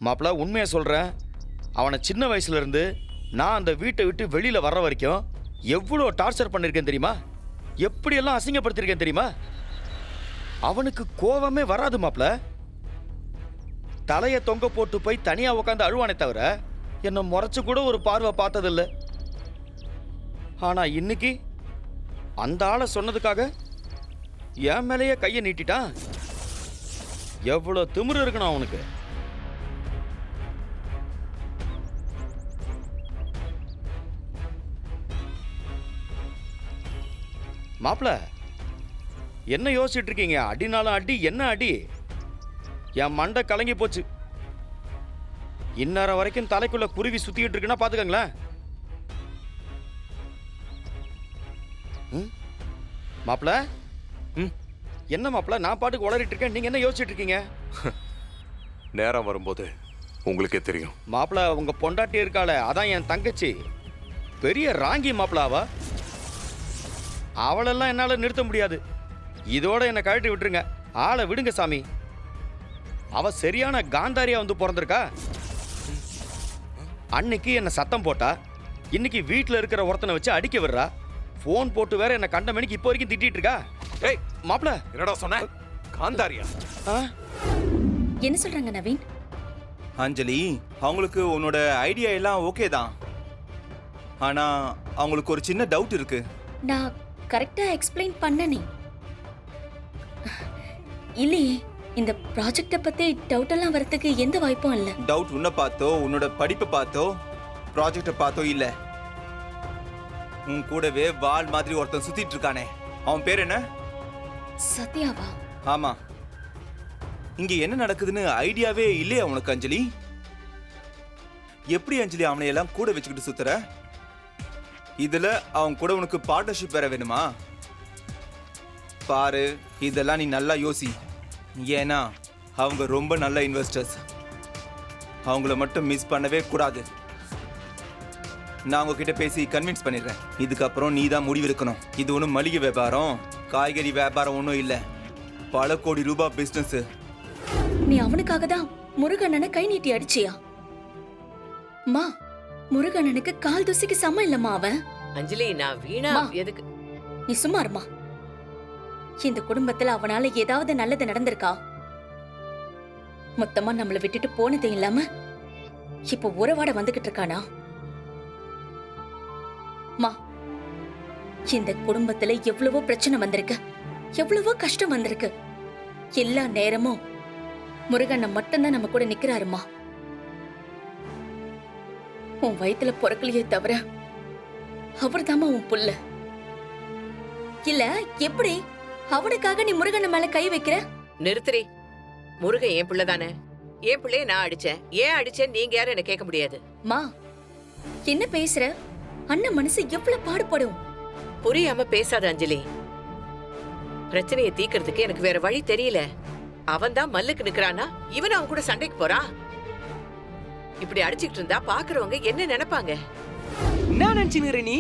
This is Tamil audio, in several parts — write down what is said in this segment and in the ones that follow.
மாப்பிள்ள உண்மையை சொல்கிறேன். அவனை சின்ன வயசுலேருந்து நான் அந்த வீட்டை விட்டு வெளியில் வர்ற வரைக்கும் எவ்வளோ டார்ச்சர் பண்ணியிருக்கேன் தெரியுமா? எப்படியெல்லாம் அசிங்கப்படுத்தியிருக்கேன் தெரியுமா? அவனுக்கு கோவமே வராது மாப்பிள்ள. தலையை தொங்க போட்டு போய் தனியாக உட்காந்து அழுவானே தவிர என்னை முறைச்சு கூட ஒரு பார்வை பார்த்ததில்லை. ஆனால் இன்னைக்கு அந்த ஆளை சொன்னதுக்காக என் மேலேயே கையை நீட்டிட்டான். எவ்வளோ திமிரு இருக்கணும் அவனுக்கு. மாப்பிள என்ன யோசிச்சுட்டு இருக்கீங்க? அடினாலும் அடி, என்ன அடி? என் மண்டை கலங்கி போச்சு. இந்நேரம் வரைக்கும் தலைக்குள்ள குருவி சுத்திக்கிட்டு இருக்குன்னா பாத்துக்கங்களேன். மாப்பிள என்ன மாப்பிள, நான் பாட்டுக்கு உளறிட்டு இருக்கேன், நீங்க என்ன யோசிச்சுட்டு இருக்கீங்க? நேரம் வரும்போது உங்களுக்கே தெரியும். மாப்பிள உங்க பொண்டாட்டி இருக்காள, அதான் என் தங்கச்சி. பெரிய ராங்கி மாப்பிள அவ. அவளெல்லாம் என்னால நிறுத்த முடியாது. இதோட என்னை கழட்டி விட்டுருங்க, ஆளை விடுங்க சாமி. அவ சரியான காந்தாரியா வந்து பிறந்திருக்கா. அன்னைக்கு என்ன சத்தம் போட்டா, இன்னைக்கு வீட்டில் இருக்கிற ஒருத்தனை வச்சு அடிக்க விடுறா. போன் போட்டு வேற என்ன கண்ட மணிக்கு இப்போ வரைக்கும் திட்டிட்டு இருக்கா. ஏய் மாப்பிள, என்னடா சொன்ன? காந்தாரியா? என்ன சொல்றாங்க நவீன்? அஞ்சலி, அவங்களுக்கு உன்னோட ஐடியா எல்லாம் ஓகே தான். ஆனா அவங்களுக்கு ஒரு சின்ன டவுட் இருக்கு. நான் கரெக்டா எக்ஸ்பிளைன் பண்ணனே இல்லையே. இந்த ப்ராஜெக்ட பத்தி டவுட் எல்லாம் வரதுக்கு எந்த வாய்ப்பும் இல்ல. டவுட் உன்னை பார்த்தோ, உன்னோட படிப்பை பார்த்தோ, ப்ராஜெக்டை பார்த்தோ இல்ல. உன் கூடவே வால் மாதிரி ஒருத்தன் சுத்திட்டு இருக்கானே, அவன் பேர் என்ன? சத்யாவா? ஆமா. இங்க என்ன நடக்குதுன்னு ஐடியாவே இல்லையா உனக்கு அஞ்சலி? எப்படி அஞ்சலி அவனை எல்லாம் கூட வச்சுக்கிட்டு சுத்துற? இதுல அவன் கூட உனக்கு பார்ட்னர்ஷிப் வேற வேணுமா? பாரு, இதெல்லாம் நீ நல்லா யோசி. ஏன்னா அவங்க ரொம்ப நல்ல இன்வெஸ்டர்ஸ். அவங்கள மட்டும் மிஸ் பண்ணவே கூடாது. நான் உங்ககிட்ட பேசி கன்வின்ஸ் பண்ணிடுறேன். இதுக்கப்புறம் நீ தான் முடிவு இருக்கணும். இது ஒன்றும் மளிகை வியாபாரம், காய்கறி வியாபாரம் ஒன்றும் இல்லை. பல கோடி ரூபாய் பிசினஸ். நீ அவனுக்காக தான் முருகண்ணனை கை நீட்டி அடிச்சியா? மா, முருகண்ணனுக்கு கால் தூசிக்கு சமம் இல்லம்மா அவன். அஞ்சலி, நான் வீணா எதுக்கு? நீ சும்மா இருமா. இந்த குடும்பத்துல அவனால ஏதாவது நல்லது நடந்திருக்கா? மொத்தமா நம்மள விட்டுட்டு போனதே இல்லாம இப்ப உறவாட வந்துகிட்டு இருக்கானா? மா, இந்த குடும்பத்துல எவ்வளவோ பிரச்சனை வந்திருக்கு, எவ்வளவோ கஷ்டம் வந்திருக்கு. எல்லா நேரமும் முருகண்ணன் மட்டும்தான் நம்ம கூட நிக்கிறாருமா. உன் வயித்துல பொறக்கலையே தவிர அவர் தாமா உன் புள்ள. இல்ல எப்படி அவனுக்காக நீ முருகன் மேல கை வைக்கிற? நிறுத்துறி. முருகன் என் பிள்ளைதானே. என் பிள்ளைய நான் அடிச்சேன். ஏன் அடிச்சேன் நீங்க யாரும் என்ன கேட்க முடியாது. மா, என்ன பேசுற? அண்ணன் மனசு எவ்வளவு பாடுபடும். புரியாம பேசாத அஞ்சலி. பிரச்சனையை தீக்கிறதுக்கு எனக்கு வேற வழி தெரியல. அவன் தான் மல்லுக்கு நிக்கிறானா, இவன் அவன் கூட சண்டைக்கு போறான். இப்படி அடிச்சுக்கிட்டு இருந்தா பாக்குறவங்க என்ன நினைப்பாங்க? என்ன நினைச்சுக்கிற நீ?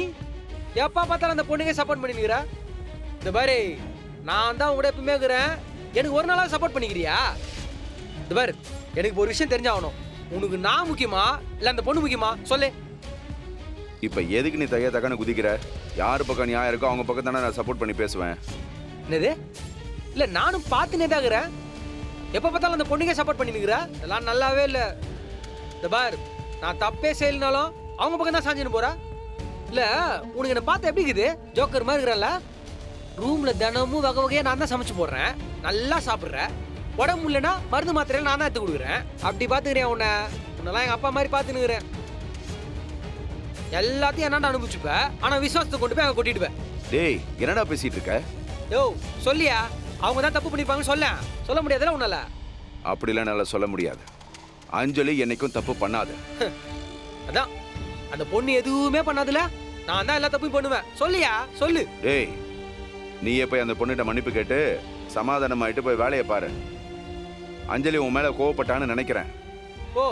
எப்பா பார்த்தாலும் அந்த பொண்ணுங்க சப்போர்ட் பண்ணிக்கிறா. இந்த பாரு, நான் தான் உங்கள்கிட்ட எப்பவுமே இருக்கிறேன். எனக்கு ஒரு நாளாவது சப்போர்ட் பண்ணிக்கிறியா? இந்த பாரு, எனக்கு ஒரு விஷயம் தெரிஞ்சாகணும். உனக்கு நான் முக்கியமா இல்லை அந்த பொண்ணு முக்கியமா? சொல்லு. இப்போ எதுக்கு நீ தைய தக்கன்னு குதிக்கிற? யார் பக்கம் நியாயம் இருக்கோ அவங்க பக்கம் தானே நான் சப்போர்ட் பண்ணி பேசுவேன். என்னது? இல்லை, நானும் பார்த்துனே தான் இருக்கிறேன். எப்போ பார்த்தாலும் அந்த பொண்ணுங்க சப்போர்ட் பண்ணிக்கிறா. இதெல்லாம் நல்லாவே இல்லை. இந்த பாரு, நான் தப்பே செய்யலனாலும் அவங்க பக்கம் தான் சாஞ்சின்னு போறா. இல்ல, உனக்கு என்ன பார்த்து எப்படி இருக்குது? ஜோக்கர் மாதிரி இருக்கிறல்ல. ரூம்ல தினமும் வகை வகையா நான் தான் சமைச்சு போடுறேன், நல்லா சாப்பிட்றேன். உடம்பு இல்லைன்னா மருந்து மாத்திரையில நான் தான் எடுத்து கொடுக்குறேன். அப்படி பார்த்துக்கிறேன் உன்னெல்லாம் எங்க அப்பா மாதிரி பார்த்துனுக்கிறேன். எல்லாத்தையும் என்னடா அனுப்பிச்சுப்ப, ஆனா விசுவாசத்தை கொண்டு போய் அங்க கொட்டிடுவேன். டேய், என்னடா பேசிட்டு இருக்க? யோ சொல்லியா, அவங்க தான் தப்பு பண்ணிருப்பாங்கன்னு சொல்ல முடியாதுல்ல உன்னால? அப்படிலாம் என்னால சொல்ல முடியாது. அஞ்சலி என்னைக்கும் தப்பு பண்ணாது. அதான் அந்த பொண்ணு எதுவுமே பண்ணாதுல, நான் தான் எல்லா தப்பும் பண்ணுவேன். சொல்லியா, சொல்லு. டேய், நீயே போய் அந்த பொண்ணுகிட்ட மன்னிப்பு கேட்டு சமாதானம் ஆயிட்டு போய் வேலையை பாரு. அஞ்சலி உன் மேல கோவப்பட்டான்னு நினைக்கிறேன். ஓ,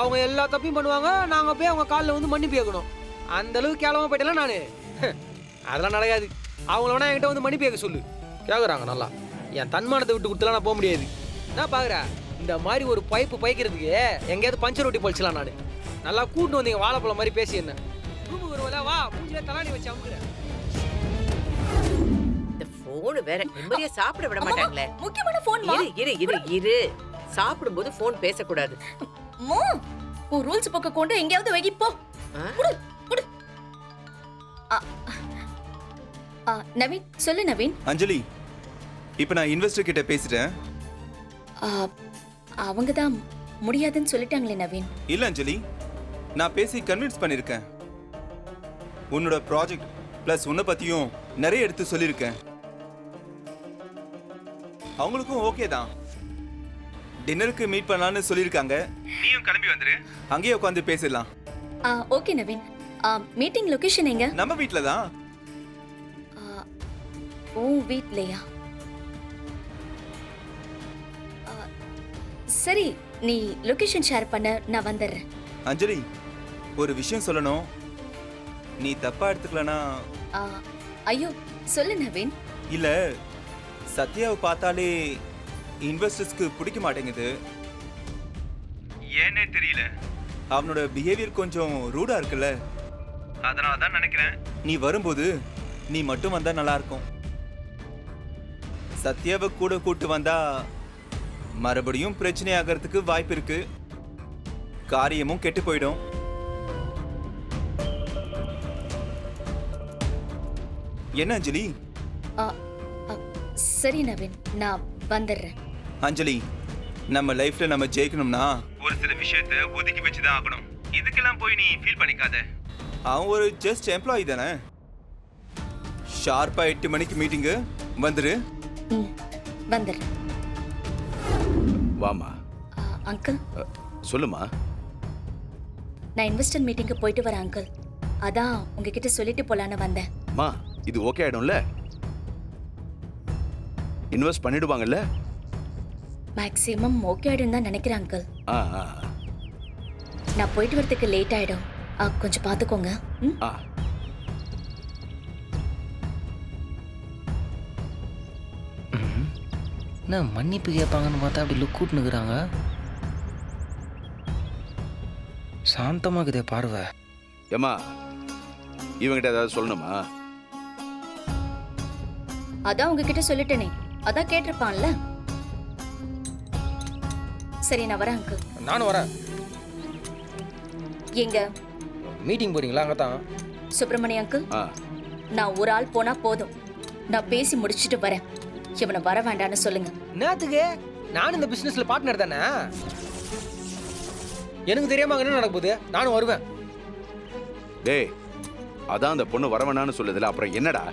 அவங்க எல்லா தப்பையும் பண்ணுவாங்க, நாங்க போய் அவங்க காலில் வந்து மன்னிப்பு கேட்கணும். அந்த அளவுக்கு கேவலமா போயிட்டேன் நானு. அதெல்லாம் நடக்காது. அவங்கள வேணா என்கிட்ட வந்து மன்னிப்பு கேட்க சொல்லு. கேட்குறாங்க நல்லா. என் தன்மானத்தை விட்டு கொடுத்தலாம் நான் போக முடியாது. நான் பாக்குறேன் இந்த மாதிரி ஒரு பைப்பு பைக்கிறதுக்கு எங்கேயாவது பஞ்சர் ஒட்டி பொழிச்சலாம் நான். நல்லா கூட்டு வந்தீங்க வாழைப்பழம் மாதிரி பேசி என்ன. ரூமுக்கு வருவல வா மூஞ்சில தலாணி வச்சு அமுக்குறேன். இந்த போன் வேற நிம்மதியா சாப்பிட விட மாட்டாங்களே. முக்கியமான போன் இரு சாப்பிடும்போது போன் பேசக்கூடாது. மோ உன் ரூல்ஸ் பக்க கொண்டு எங்கயாவது வைக்கி போ. குடு குடு. நவீன் சொல்லு நவீன். அஞ்சலி, இப்போ நான் இன்வெஸ்டர் கிட்ட பேசிட்டேன். அவங்க தான் முடியாதுன்னு சொல்லிட்டாங்களே நவீன். இல்ல அஞ்சலி, நான் பேசி கன்வின்ஸ் பண்ணிருக்கேன். உன்னோட ப்ராஜெக்ட் பிளஸ் உன்னை பத்தியும் நிறைய எடுத்து சொல்லியிருக்கேன். அவங்களுக்கும் ஓகே தான். டின்னருக்கு மீட் பண்ணலாம்னு சொல்லியிருக்காங்க. நீயும் கிளம்பி வந்துரு, அங்கேயே உட்காந்து பேசிடலாம். ஓகே நவீன். மீட்டிங் லொகேஷன் எங்க? நம்ம வீட்ல தான். ஓ வீட்லயா? சரி, நீ லொகேஷன் ஷேர் பண்ண, நான் வந்துடுறேன். அஞ்சலி, ஒரு விஷயம் சொல்லணும். நீ தப்பா எடுத்துக்கலனா? ஐயோ சொல்லு நவீன். இல்ல, சத்யாவை பார்த்தாலே இன்வெஸ்டர்ஸ்க்கு பிடிக்க மாட்டேங்குது. ஏனே தெரியல. அவனோட பிஹேவியர் கொஞ்சம் ரூடா இருக்குல்ல. அதனால தான் நினைக்கிறேன் நீ வரும்போது நீ மட்டும் வந்தா நல்லா இருக்கும். சத்யாவை கூட கூட்டு வந்தா மறுபடியும் பிரச்சனை ஆகிறதுக்கு வாய்ப்பு இருக்கு. காரியமும் கெட்டு போயிடும். என்ன அஞ்சலி? சரி நவீன், நான் வந்துடுறேன். அஞ்சலி, நம்ம லைஃப்ல நம்ம ஜெயிக்கணும்னா ஒரு சில விஷயத்தை ஒதுக்கி வச்சுதான் ஆகணும். இதுக்கெல்லாம் போய் நீ ஃபீல் பண்ணிக்காத. அவன் ஒரு ஜஸ்ட் எம்ப்ளாயி தானே. ஷார்ப்பா 8 மணிக்கு மீட்டிங்கு வந்துரு. வந்துடுறேன். வாமா. அங்கிள் சொல்லுமா. நான் இன்வெஸ்டர் மீட்டிங்க்கு போயிட்டு வரேன் அங்கிள். அதான் உங்ககிட்ட சொல்லிட்டு போலான்னு வந்தேன். மா, இது ஓகே ஆயிடும்ல? இன்வெஸ்ட் பண்ணிடுவாங்கல்ல? மேக்ஸிமம் ஓகே ஆயிடும் தான் நினைக்கிறேன் அங்கிள். ஆ ஆ நான் போயிட்டு வரதுக்கு லேட் ஆயிடும். கொஞ்சம் பார்த்துக்கோங்க. ஆ. என்ன மன்னிப்பு கேட்பாங்கன்னு பார்த்தா அப்படி லுக் கூட்டுனுக்குறாங்க. சாந்தமாக்குதே பார்வை. ஏம்மா, இவங்கிட்ட ஏதாவது சொல்லணுமா? அதான் உங்ககிட்ட சொல்லிட்டேனே, அதான் கேட்டிருப்பான்ல. சரி, நான் வரேன் அங்கிள். நானும் வரேன். எங்க மீட்டிங் போறீங்களா? அங்கே தான். சுப்பிரமணிய அங்கிள், ஆ. நான் ஒரு ஆள் போனா போதும். நான் பேசி முடிச்சிட்டு வரேன். இவனை வர வேண்டான்னு சொல்லுங்க. என்னத்துக்கு? நானும் இந்த பிசினஸ்ல பார்ட்னர் தானே. எனக்கு தெரியாம அங்க என்ன நடக்க போகுது? நானும் வருவேன். டேய், அதான் அந்த பொண்ணு வரவேணான்னு சொல்லுதுல, அப்புறம் என்னடா?